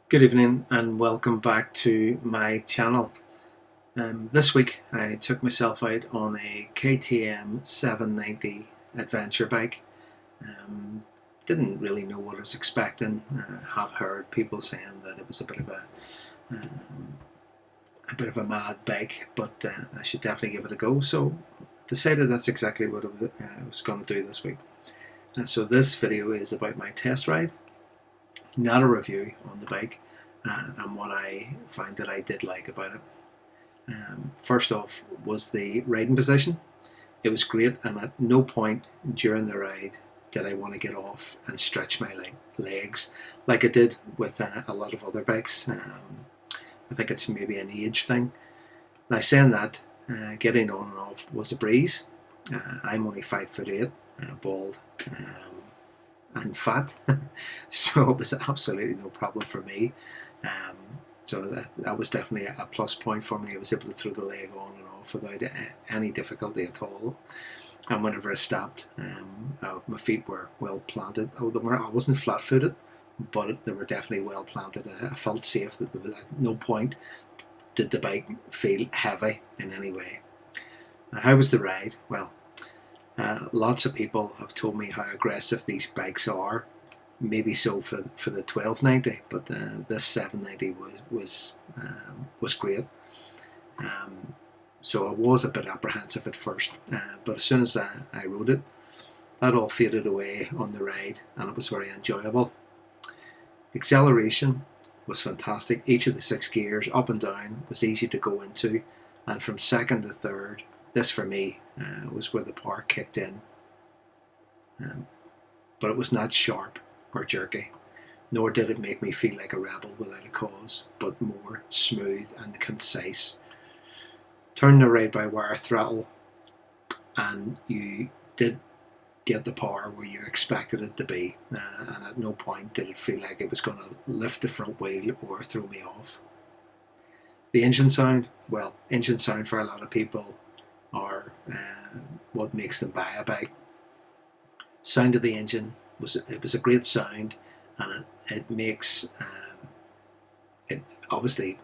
Good evening and welcome back to my channel. This week I took myself out on a KTM 790 adventure bike. Didn't really know what I was expecting. Have heard people saying that it was a bit of a mad bike, but I should definitely give it a go. So decided that's exactly what I was going to do this week. So this video is about my test ride, not a review on the bike. And what I find that I did like about it. First off was the riding position. It was great, and at no point during the ride did I want to get off and stretch my legs like I did with a lot of other bikes. I think it's maybe an age thing. Now saying that, getting on and off was a breeze. I'm only 5'8", bald, and fat, so it was absolutely no problem for me. So that was definitely a plus point for me. I was able to throw the leg on and off without any difficulty at all. And whenever I stopped, my feet were well planted. I wasn't flat-footed, but they were definitely well planted. I felt safe that there was at no point did the bike feel heavy in any way. Now, how was the ride? Well, lots of people have told me how aggressive these bikes are. Maybe so for the 1290, but this 790 was great. So I was a bit apprehensive at first, but as soon as I rode it, that all faded away on the ride, and it was very enjoyable. Acceleration was fantastic. Each of the 6 gears up and down was easy to go into, and from second to third, this for me was where the power kicked in. But it was not sharp or jerky, nor did it make me feel like a rebel without a cause, but more smooth and concise. Turn the ride-by-wire throttle, and you did get the power where you expected it to be, and at no point did it feel like it was going to lift the front wheel or throw me off. The engine sound, well, engine sound for a lot of people are what makes them buy a bike. Sound of the engine was a great sound, and it makes it obviously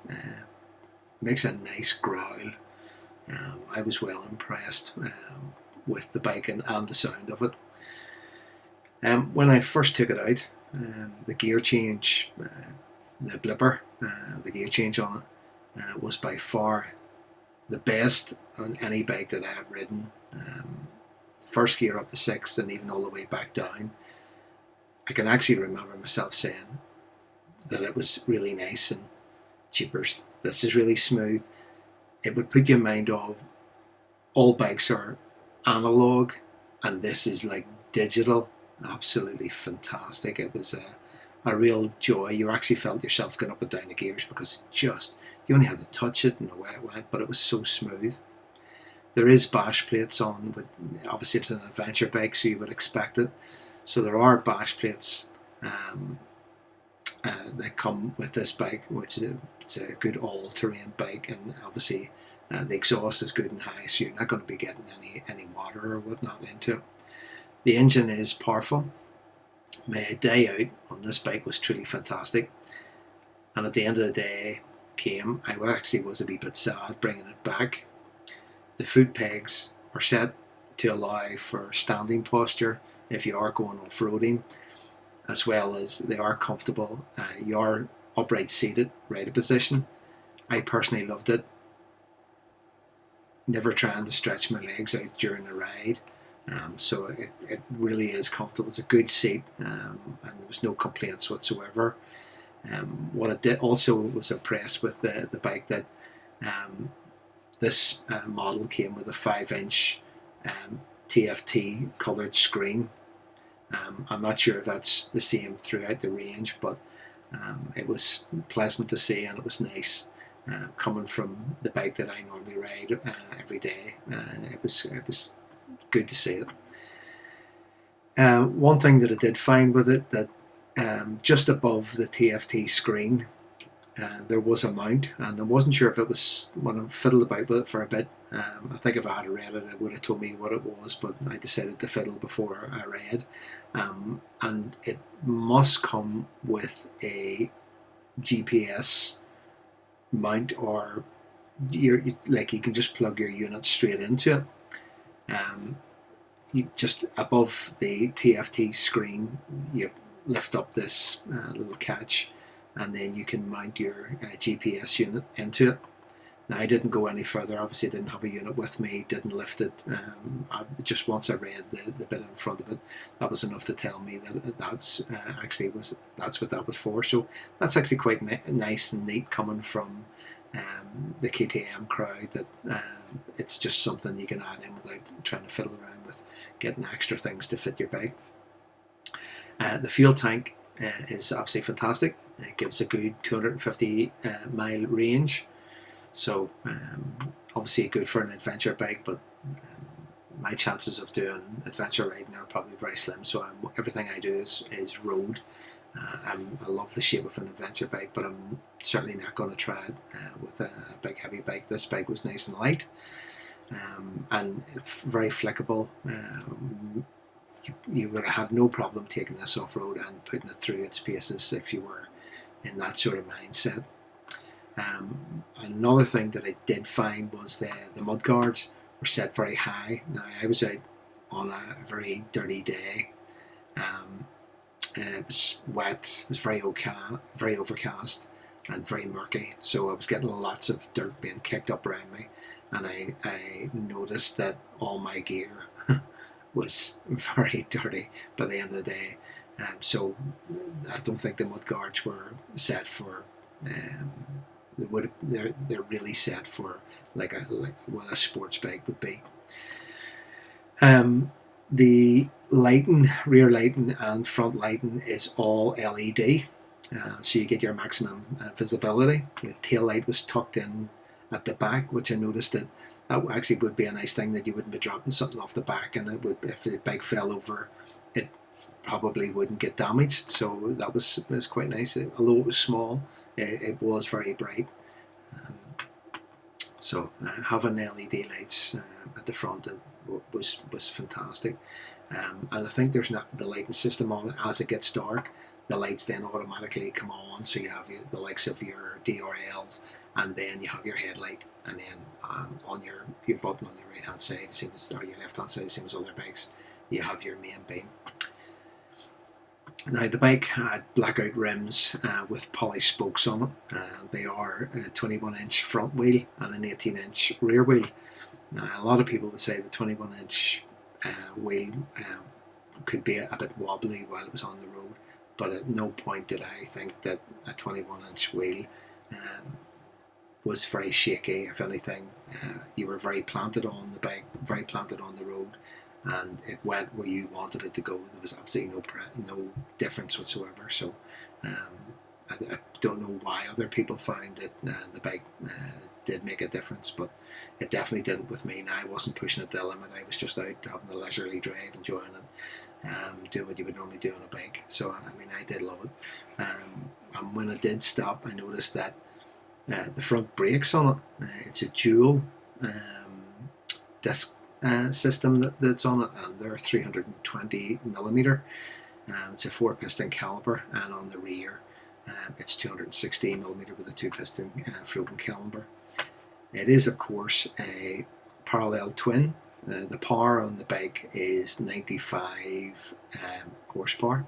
makes a nice growl. I was well impressed with the bike and the sound of it. When I first took it out, the gear change, the blipper, the gear change on it was by far the best on any bike that I have ridden. First gear up to 6 and even all the way back down. I can actually remember myself saying that it was really nice, and jeepers, this is really smooth. It would put your mind off all bikes are analog and this is like digital. Absolutely fantastic. It was a real joy. You actually felt yourself going up and down the gears because you only had to touch it and away it went, but it was so smooth. There is bash plates on, but obviously it's an adventure bike, so you would expect it. So there are bash plates that come with this bike, which it's a good all-terrain bike, and obviously the exhaust is good and high, so you're not going to be getting any water or whatnot into it. The engine is powerful. My day out on this bike was truly fantastic, and at the end of the day came, I actually was a wee bit sad bringing it back. The foot pegs are set to allow for standing posture if you are going off-roading, as well as they are comfortable. You are upright seated, rider position. I personally loved it. Never trying to stretch my legs out during the ride, so it really is comfortable. It's a good seat, and there was no complaints whatsoever. What I did also was impressed with the bike that this model came with a 5-inch TFT coloured screen. I'm not sure if that's the same throughout the range, but it was pleasant to see, and it was nice coming from the bike that I normally ride every day. It was good to see it. One thing that I did find with it, that just above the TFT screen there was a mount, and I wasn't sure if it was, when I fiddled about with it for a bit. I think if I had read it, it would have told me what it was, but I decided to fiddle before I read. And it must come with a GPS mount, or you can just plug your unit straight into it. You just above the TFT screen, you lift up this little catch, and then you can mount your GPS unit into it. Now, I didn't go any further. Obviously, I didn't have a unit with me, didn't lift it. Just once I read the bit in front of it, that was enough to tell me that that's what that was for. So that's actually quite nice and neat coming from the KTM crowd, that it's just something you can add in without trying to fiddle around with getting extra things to fit your bike. The fuel tank is absolutely fantastic. It gives a good 250 mile range, so obviously good for an adventure bike, but my chances of doing adventure riding are probably very slim, so everything I do is road. I love the shape of an adventure bike, but I'm certainly not going to try it with a big heavy bike. This bike was nice and light, and very flickable. You would have had no problem taking this off-road and putting it through its paces if you were in that sort of mindset. Another thing that I did find was the mudguards were set very high. Now, I was out on a very dirty day. It was wet, it was very overcast and very murky, so I was getting lots of dirt being kicked up around me, and I noticed that all my gear was very dirty by the end of the day. So I don't think the mudguards were set for they're really set for like what a sports bike would be. The lighting, rear lighting and front lighting is all LED, so you get your maximum visibility. The tail light was tucked in at the back, which I noticed that actually would be a nice thing, that you wouldn't be dropping something off the back, and it would, if the bike fell over, it probably wouldn't get damaged. So that was quite nice. Although it was small, it was very bright. So having LED lights at the front was fantastic. And I think there's not the lighting system on. As it gets dark, the lights then automatically come on, so you have the likes of your DRLs, and then you have your headlight, and then on your button on your right hand side, or your left hand side, same as other bikes, you have your main beam. Now, the bike had blackout rims with polished spokes on it. They are a 21-inch front wheel and an 18-inch rear wheel. Now, a lot of people would say the 21-inch wheel could be a bit wobbly while it was on the road, but at no point did I think that a 21-inch wheel was very shaky. If anything, you were very planted on the bike, very planted on the road, and it went where you wanted it to go. There was absolutely no difference whatsoever. So I don't know why other people found that the bike did make a difference, but it definitely didn't with me. Now, I wasn't pushing it to the limit. I was just out having a leisurely drive, enjoying it, doing what you would normally do on a bike. So I mean, I did love it. And when it did stop, I noticed that the front brakes on it, it's a dual disc system that's on it, and they're 320mm. It's a 4-piston caliper, and on the rear it's 216mm with a 2-piston floating caliper. It is, of course, a parallel twin. The power on the bike is 95 horsepower,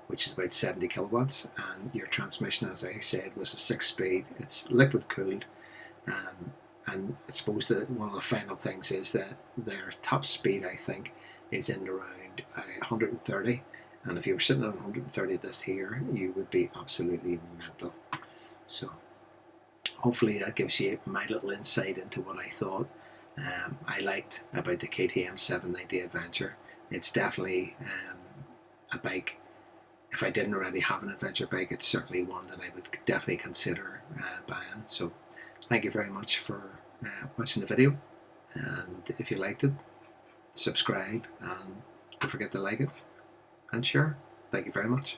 which is about 70 kilowatts, and your transmission, as I said, was a 6-speed. It's liquid cooled, and I suppose that one of the final things is that their top speed, I think, is in around 130, and if you were sitting at 130 this here, you would be absolutely mental. So hopefully that gives you my little insight into what I thought I liked about the KTM 790 Adventure. It's definitely a bike. If I didn't already have an adventure bike, it's certainly one that I would definitely consider buying. So thank you very much for watching the video, and if you liked it, subscribe and don't forget to like it and share. Thank you very much.